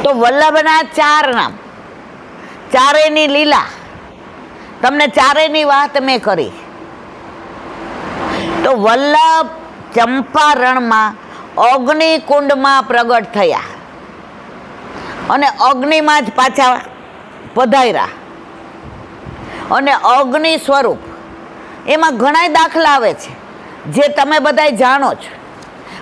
તો વલ્લભના 4 નામ, ચારેયની લીલા, તમને ચારેયની વાત મેં કરી. તો વલ્લભ ચંપારણમાં અગ્નિકુંડમાં પ્રગટ થયા અને અગ્નિમાં જ પાછા પધાર્યા. અને અગ્નિ સ્વરૂપ એમાં ઘણા દાખલા આવે છે જે તમે બધા જાણો છો,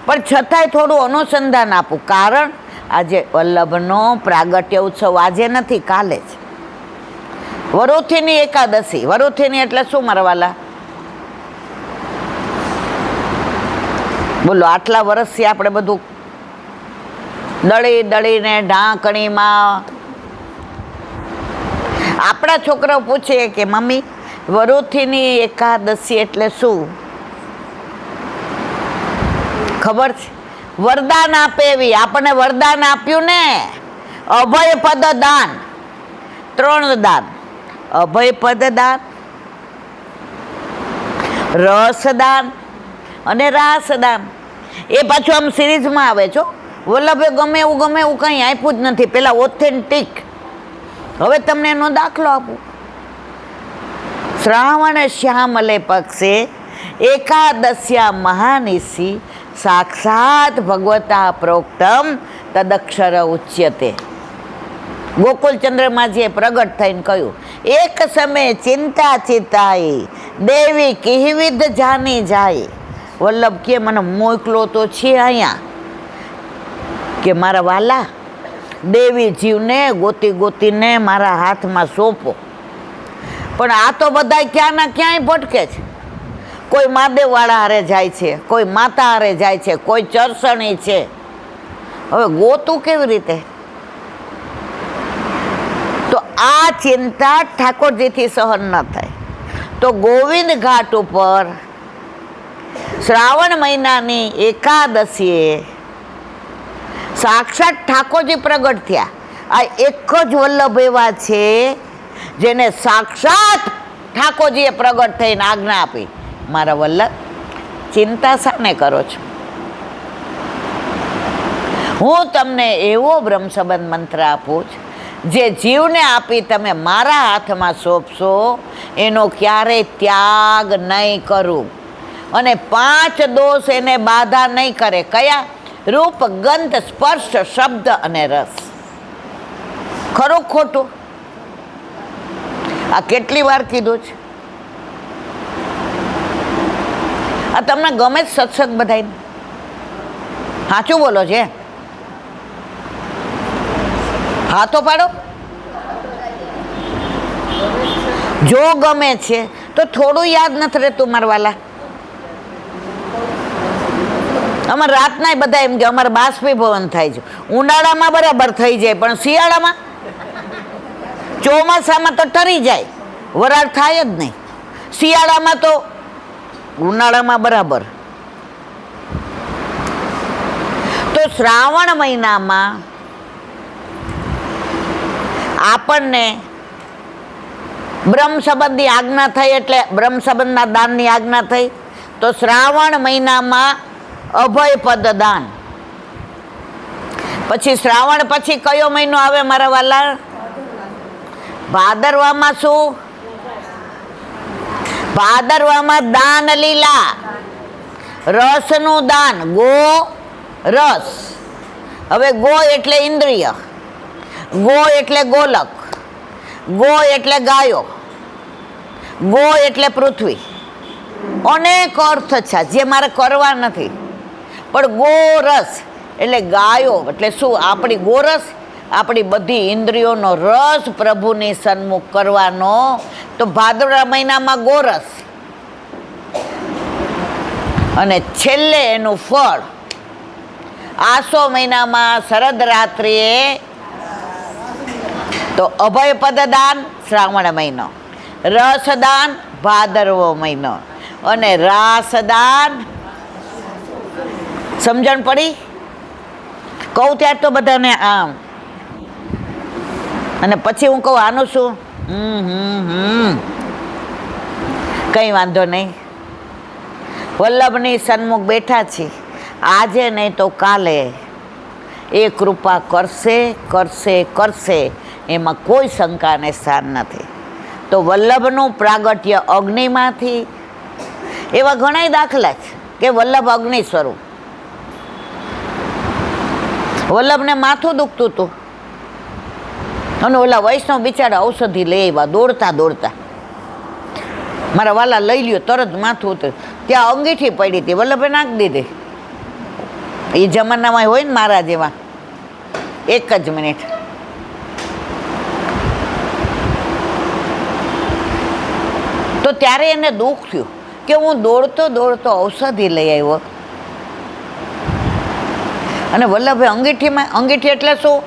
પણ છતાંય થોડું અનુસંધાન આપું. કારણ આજે વલ્લભનો પ્રાગટ્ય ઉત્સવ આજે નથી, કાલે જ. વરુથીની એકાદશી. વરુથીની એટલે શું મારા વાલા? બોલો, આટલા વર્ષથી આપણે બધું દળી દળીને ઢાંકણીમાં. આપણા છોકરાઓ પૂછે કે મમ્મી વરુથીની એકાદશી એટલે શું? ખબર છે? વરદાન આપે એવી. આપણને વરદાન આપ્યું ને, અભય પદ દાન. 3 દાન: અભય પદ દાન, રસદાન અને રાસદાન. એ પાછું આમ સિરીઝમાં આવે છો. વલ્લભે ગમે એવું કંઈ આપ્યું જ નથી, પેલા ઓથેન્ટિક. હવે તમને એનો દાખલો આપું. શ્રાવણ શ્યામલે પક્ષે એકાદશ્યા મહાનિશી સાક્ષાત ભગવતા પ્રોક્તમ તદક્ષર ઉચ્યતે. ગોકુલચંદ્રમાજીએ પ્રગટ થઈને કહ્યું, એક સમય ચિંતા ચિતાઈ દેવી કિહવિદ જાની જાય. વલ્લભ કે મને મોકલો તો છે અહીંયા, કે મારા વાલા દેવી જીવને ગોતી ગોતીને મારા હાથમાં સોંપો. પણ આ તો બધા ક્યાંના ક્યાંય ભટકે છે. કોઈ મહાદેવવાળા હારે જાય છે, કોઈ માતા હારે જાય છે, કોઈ ચરસણી છે. હવે ગોતું કેવી રીતે? તો આ ચિંતા ઠાકોરજીથી સહન ન થાય. તો ગોવિંદ ઘાટ ઉપર શ્રાવણ મહિનાની એકાદશીએ સાક્ષાત ઠાકોરજી પ્રગટ થયા. આ એક જ વલ્લભ એવા છે જેને સાક્ષાત ઠાકોરજીએ પ્રગટ થઈને આજ્ઞા આપી, મારા વલ્લભ ચિંતા શાને કરો છો? હું તમને એવો બ્રહ્મ સંબંધ મંત્ર આપું છું જે જીવને આપી તમે મારા હાથમાં સોંપશો એનો ક્યારેય ત્યાગ નહીં કરું. અને 5 દોષ એને બાધા નહીં કરે. કયા? રૂપ, ગંધ, સ્પર્શ, શબ્દ અને રસ. ખરું ખોટું? આ કેટલી વાર કીધું છે? આ તમને ગમે જ સત્સંગ બધાય? સાચું બોલો છે? હા તો પાડો. જો ગમે છે તો થોડું યાદ નથી રહેતું મારા વાલા. અમારે રાતના બધા એમ કે અમારે બાષ્પીભવન થાય છે. ઉનાળામાં બરાબર થઈ જાય, પણ શિયાળામાં, ચોમાસામાં તો ઠરી જાય, વરાળ થાય જ નહીં. શિયાળામાં તો, ઉનાળામાં બરાબર. તો શ્રાવણ મહિનામાં આપણને બ્રહ્મ સંબંધની આજ્ઞા થઈ, એટલે બ્રહ્મ સંબંધના દાનની આજ્ઞા થઈ. તો શ્રાવણ મહિનામાં અભય પદ દાન. પછી શ્રાવણ પછી કયો મહિનો આવે મારા વાલા? ભાદરવામાં. શું? ભાદરવામાં દાન લીલા, રસનું દાન. ગો રસ. હવે ગો એટલે ઇન્દ્રિય, ગો એટલે ગોલક, ગો એટલે ગાયો, ગો એટલે પૃથ્વી. અનેક અર્થ છે જે મારે કરવા નથી. પણ ગોરસ એટલે ગાયો એટલે શું? આપણી ગોરસ, આપણી બધી ઇન્દ્રિયોનો રસ પ્રભુની સન્મુખ કરવાનો. તો ભાદરવા મહિનામાં ગોરસ, અને છેલ્લે એનું ફળ આસો મહિનામાં શરદ રાત્રિએ. તો અભય પદ દાન શ્રાવણ મહિનો, રસદાન ભાદરવો મહિનો, અને રાસદાન. સમજણ પડી? કહું ત્યારે તો બધાને આમ, અને પછી હું કહું આનું શું? કંઈ વાંધો નહીં. વલ્લભની સન્મુખ બેઠા છીએ, આજે નહીં તો કાલે એ કૃપા કરશે કરશે કરશે, એમાં કોઈ શંકાને સ્થાન નથી. તો વલ્લભનું પ્રાગટ્ય અગ્નિમાંથી, એવા ઘણા દાખલા છે કે વલ્લભ અગ્નિ સ્વરૂપ. વલ્લભને માથું દુખતું હતું અને ઓલા વૈષ્ણવ બિચારા ઔષધિ લઈ આવ્યા દોડતા દોડતા, મારા વાલા લઈ લ્યો, તરત માથું ઉતર્યું. ત્યાં અંગીઠી પડી હતી, વલ્લભે નાખી દીધી. એ જમાનામાં હોય ને મારા જેવા, એક જ મિનિટ. તો ત્યારે એને દુઃખ થયું કે હું દોડતો દોડતો ઔષધિ લઈ આવ્યો અને વલ્લભે અંગીઠીમાં, અંગીઠી એટલે શું?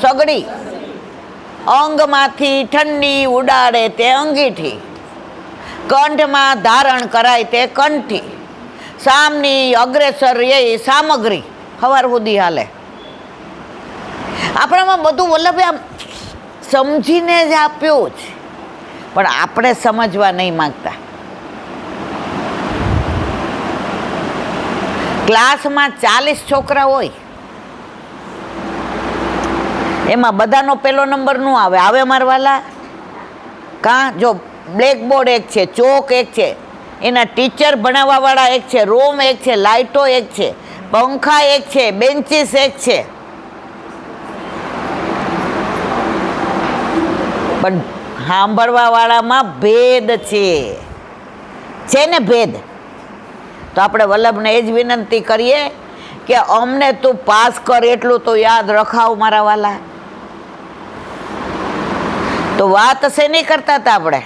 સગડી. અંગમાંથી ઠંડી ઉડાડે તે અંગીઠી, કંઠમાં ધારણ કરાય તે કંઠી, સામની અગ્રેસર એ સામગ્રી, સવાર સુધી હાલે. આપણામાં બધું વલ્લભે આમ સમજીને જ આપ્યું છે, પણ આપણે સમજવા નહીં માંગતા. ક્લાસમાં 40 છોકરા હોય, એમાં બધાનો પહેલો નંબર ન આવે. આવે મારવાલા? કાં? જો બ્લેકબોર્ડ એક છે, ચોક એક છે, એના ટીચર ભણાવવાવાળા એક છે, રૂમ એક છે, લાઇટો એક છે, પંખા એક છે, બેન્ચીસ એક છે, પણ સાંભળવાવાળામાં ભેદ છે ને ભેદ. તો આપણે વલ્લભને એ જ વિનંતી કરીએ કે અમને તું પાસ કર, એટલું તો યાદ રખાવ મારા વાલા. તો વાત હશે નહીં કરતા હતા આપણે.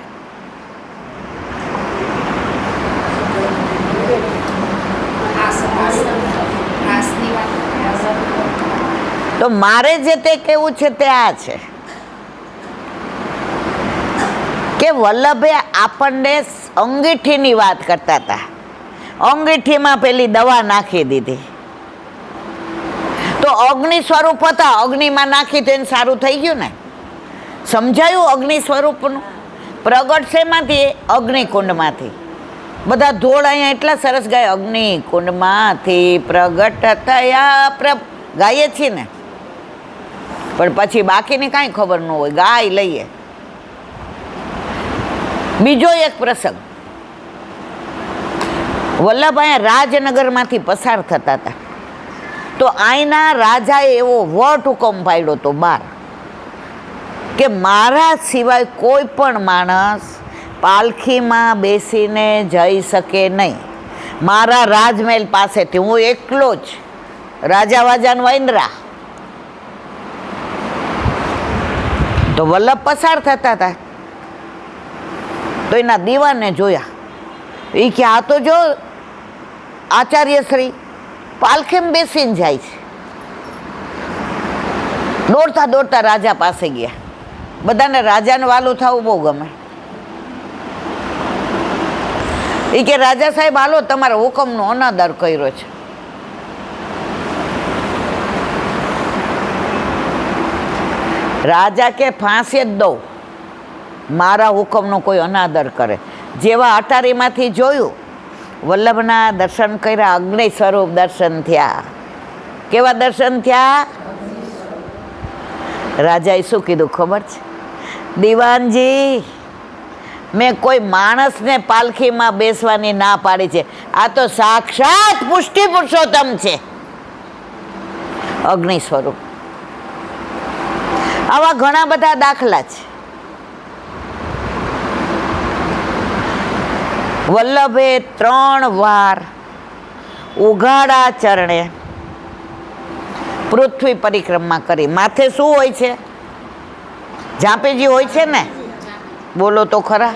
તો મારે જે તે કેવું છે તે આ છે કે વલ્લભે આપણને અંગીઠીની વાત કરતા હતા. અંગીઠીમાં પેલી દવા નાખી દીધી. તો અગ્નિ સ્વરૂપ હતા, અગ્નિમાં નાખી તો એને સારું થઈ ગયું ને. સમજાયું અગ્નિ સ્વરૂપનું? પ્રગટ શેમાંથી? અગ્નિકુંડમાંથી. બધા ધોળ અહીંયા એટલા સરસ ગાય, અગ્નિકુંડમાંથી પ્રગટ થયા, ગાઈએ છીએ ને. પણ પછી બાકીની કાંઈ ખબર ન હોય, ગાય લઈએ. બીજો એક પ્રસંગ, વલ્લભ અહીંયા રાજનગરમાંથી પસાર થતા હતા. તો અહીંના રાજાએ એવો વટ હુકમ પાડ્યો હતો બહાર કે મારા સિવાય કોઈ પણ માણસ પાલખીમાં બેસીને જઈ શકે નહીં. મારા રાજમહેલ પાસેથી હું એકલો જ, રાજા વાજાન વાંદરા. તો વલ્લભ પસાર થતા હતા તો એના દીવાનને જોયા. એ કે આ તો જો આચાર્યશ્રી પાલખીમાં બેસીને જાય છે. દોડતા દોડતા રાજા પાસે ગયા. બધાને રાજાને વાલું થવું બહુ ગમે. એ કે રાજા સાહેબ હાલો, તમારા હુકમનો અનાદર કર્યો છે. રાજા કે ફાંસી જ દઉં, મારા હુકમનો કોઈ અનાદર કરે. જેવા અટારીમાંથી જોયું, વલ્લભના દર્શન કર્યા, અગ્નિ સ્વરૂપ દર્શન થયા. કેવા દર્શન થયા? રાજાએ શું કીધું ખબર છે? દીવાનજી, મેં કોઈ માણસને પાલખીમાં બેસવાની ના પાડી છે. આ તો સાક્ષાત પુષ્ટિ પુરુષોત્તમ છે, અગ્નિ સ્વરૂપ. આવા ઘણા બધા દાખલા છે. વલ્લભે 3 વાર ઉઘાડા ચરણે પૃથ્વી પરિક્રમા કરી. માથે શું હોય છે? ઝાંપીજી હોય છે ને? બોલો તો ખરા.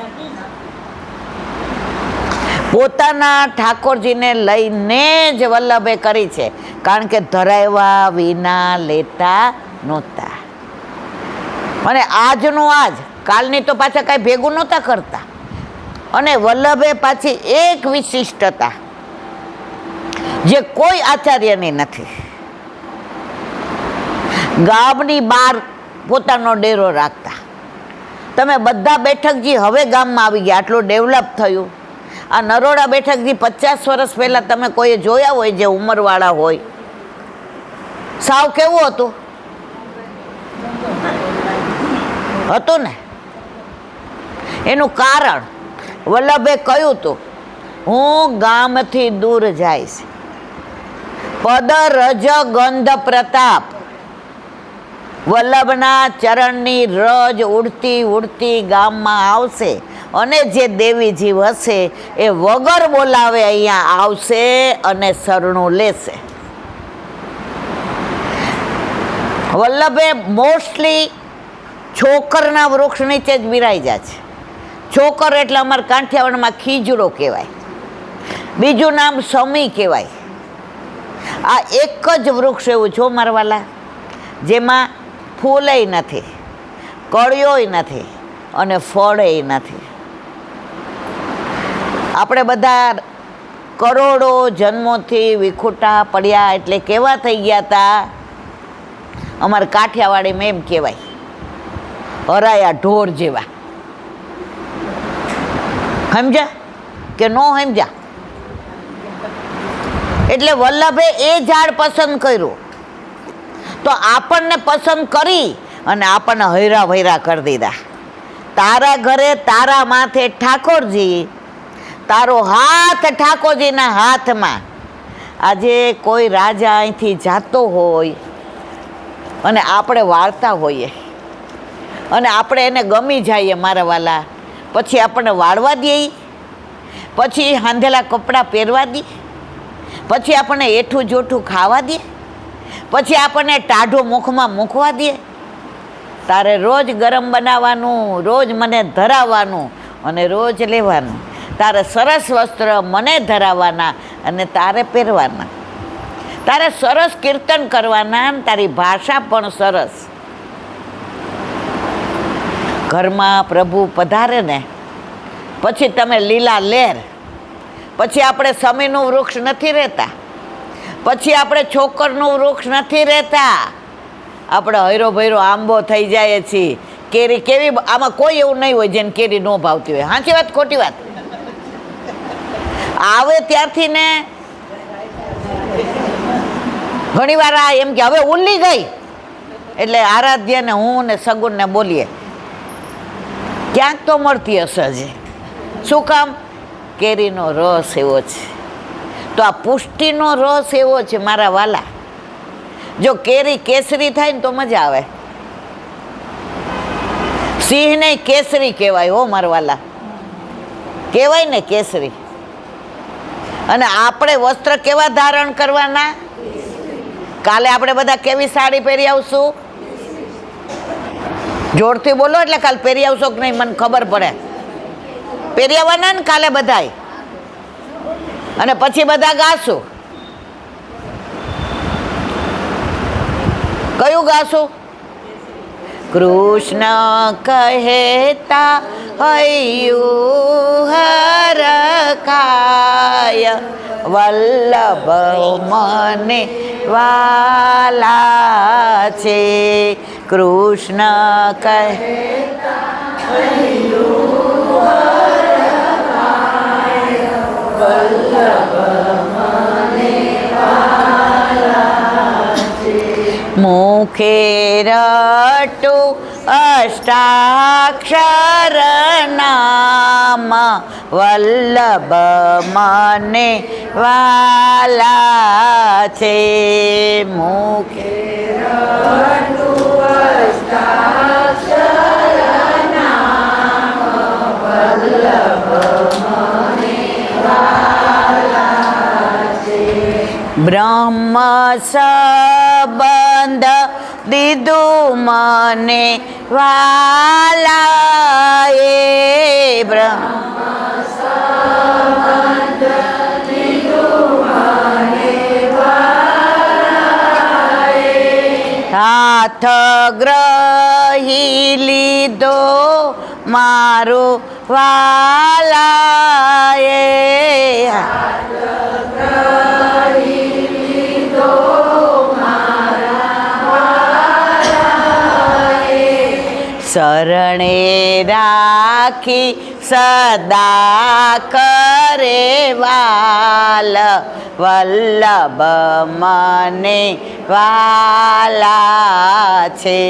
પોતાના ઠાકોરજીને લઈને જ વલ્લભે કરી છે, કારણ કે ધરાવ્યા વિના લેતા નહોતા. અને આજનું આજ, કાલની તો પાછા કાંઈ ભેગું નહોતા કરતા. અને વલ્લભે પાછી એક વિશિષ્ટતા જે કોઈ આચાર્યની નથી. ગામની બહાર પોતાનો ડેરો રાખતા. તમે બધા બેઠકજી હવે ગામમાં આવી ગયા, આટલું ડેવલપ થયું. આ નરોડા બેઠકજી 50 વર્ષ પહેલાં તમે કોઈએ જોયા હોય જે ઉંમરવાળા હોય, સાવ કેવું હતું હતું ને? એનું કારણ વલ્લભે કહ્યું હતું, હું ગામથી દૂર જઈશ, પદ રજ ગંધ પ્રતાપ. વલ્લભના ચરણની રજ ઉડતી ઉડતી ગામમાં આવશે અને જે દેવીજીવ હશે એ વગર બોલાવે અહીંયા આવશે અને શરણું લેશે. વલ્લભે મોસ્ટલી છોકરના વૃક્ષ નીચે જ બિરાઈ જાય છે. છોકર એટલે અમારા કાંઠિયાવાડમાં ખીજડો કહેવાય, બીજું નામ સમી કહેવાય. આ એક જ વૃક્ષ એવું જો મારવાલા જેમાં ફૂલેય નથી, કળિયોય નથી અને ફળેય નથી. આપણે બધા કરોડો જન્મોથી વિખૂટા પડ્યા એટલે કેવા થઈ ગયા હતા? અમારા કાઠિયાવાડીમાં એમ કહેવાય, હરાયા ઢોર જેવા. સમજ્યા કે ન સમજ્યા? એટલે વલ્લભે એ ઝાડ પસંદ કર્યું તો આપણને પસંદ કરી અને આપણને હૈરા ભૈરા કરી દીધા. તારા ઘરે તારા માથે ઠાકોરજી, તારો હાથ ઠાકોરજીના હાથમાં. આજે કોઈ રાજા અહીંથી જાતો હોય અને આપણે વાળતા હોઈએ અને આપણે એને ગમી જઈએ મારા વાલા, પછી આપણને વાળવા દે, પછી હાંધેલા કપડાં પહેરવા દે, પછી આપણને એઠું જોઠું ખાવા દે, પછી આપણને ટાઢું મુખમાં મૂકવા દે. તારે રોજ ગરમ બનાવવાનું, રોજ મને ધરાવવાનું અને રોજ લેવાનું. તારે સરસ વસ્ત્ર મને ધરાવવાના અને તારે પહેરવાના. તારે સરસ કીર્તન કરવાના, તારી ભાષા પણ સરસ. ઘરમાં પ્રભુ પધારે ને પછી તમે લીલા લેર, પછી આપણે સમીનું વૃક્ષ નથી રહેતા, પછી આપણે છોકરનું વૃક્ષ નથી રહેતા, આપણે હૈરો ભૈરો આંબો થઈ જાય છીએ. કેરી કેવી, આમાં કોઈ એવું નહીં હોય જેને કેરી ન ભાવતી હોય. સાચી વાત ખોટી વાત? આવે ત્યારથી ને ઘણી વાર આ એમ કે હવે ઉલ્લી ગઈ એટલે આરાધ્ય ને હું ને સગુન ને બોલીએ ક્યાંક તો મળતી હશે હજી. શું કામ? કેરીનો રસ એવો છે. તો આ પુષ્ટિનો રસ એવો છે મારા વાલા. જો કેરી કેસરી થાય ને તો મજા આવે. સિંહને કેસરી કહેવાય હો મારા વાલા, કહેવાય ને કેસરી. અને આપણે વસ્ત્ર કેવા ધારણ કરવાના? કાલે આપણે બધા કેવી સાડી પહેરી આવશું? જોરથી બોલો એટલે કાલે પહેરી આવશો કે નહીં મને ખબર પડે. પહેરી આવવાના ને કાલે બધાય, અને પછી બધા ગાશું. કયું ગાશું? કૃષ્ણ કહેતા હૈયું હરખાય, વલ્લભ મને વાલા છે. કૃષ્ણ કહેતા હૈયું હરખાય, વલ્લભ મને વાલા છે. મુખે રટુ અષ્ટાક્ષર નામ, વલ્લભ મને વાલા છે. મુખે રટુ અષ્ટાક્ષર નામ, વલ્લભ મને વાલા છે. બ્રહ્મ સંબંધ દીધું મને વાલા એ, બ્રહ્મ સંબંધ દીધું મને વાલા એ. હાથ ગ્રહી લીધો મારું વાલા એ, હાથ ગ્રહી લીધો શરણે રાખી સદા કરે વાલ વલ્લભ મને વાલા છે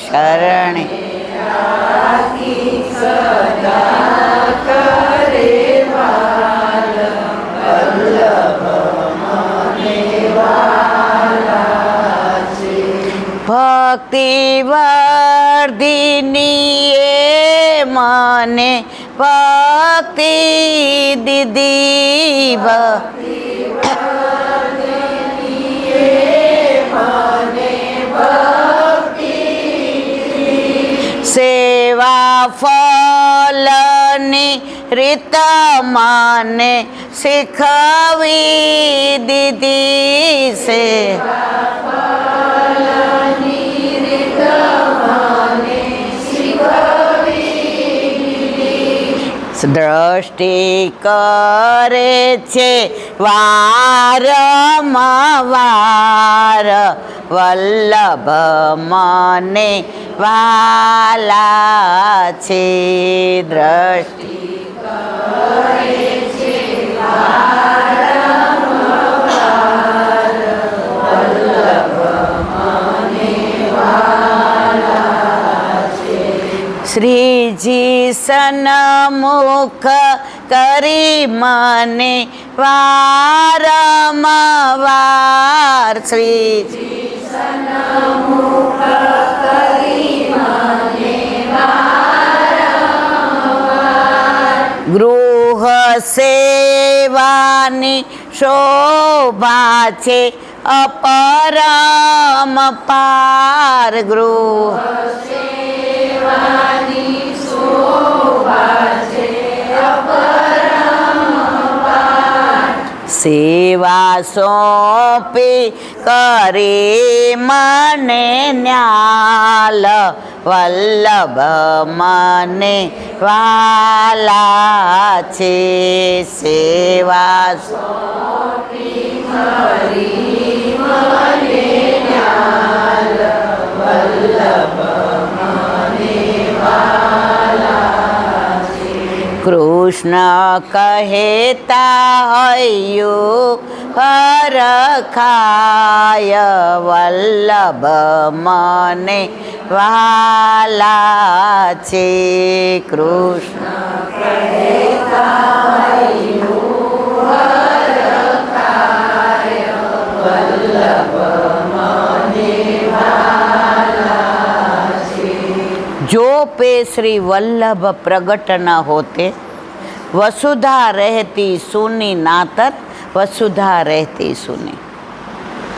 શરણે ભક્તિ વર્ધિની એ મને ભક્તિ દીદી સેવા ફલની રીત મને શીખવી દીધી છે દ્રષ્ટિ કરે છે વારંવાર વલ્લભ મને વાલા છે દ્રષ્ટિ શ્રીજી સન્મુખ કરી મને વારંવાર શ્રીજી સન્મુખ કરી મને વારંવાર ગૃહ સેવાની શોભા છે અપરમ પાર ગૃહ સેવા સોંપી કરી મને ન્યાલ વલ્લભ મને વાલા છે સેવા સોંપી કરી મને ન્યાલ વલ્લભ કૃષ્ણ કહેતા હૈયું હરખાય વલ્લભ મને વાલા છે કૃષ્ણ કહેતા હૈયું હરખાય વલ્લભ મને जो पे श्री वल्लभ प्रगट न होते वसुधा रहती सुनी नातर वसुधा रहती सुनी।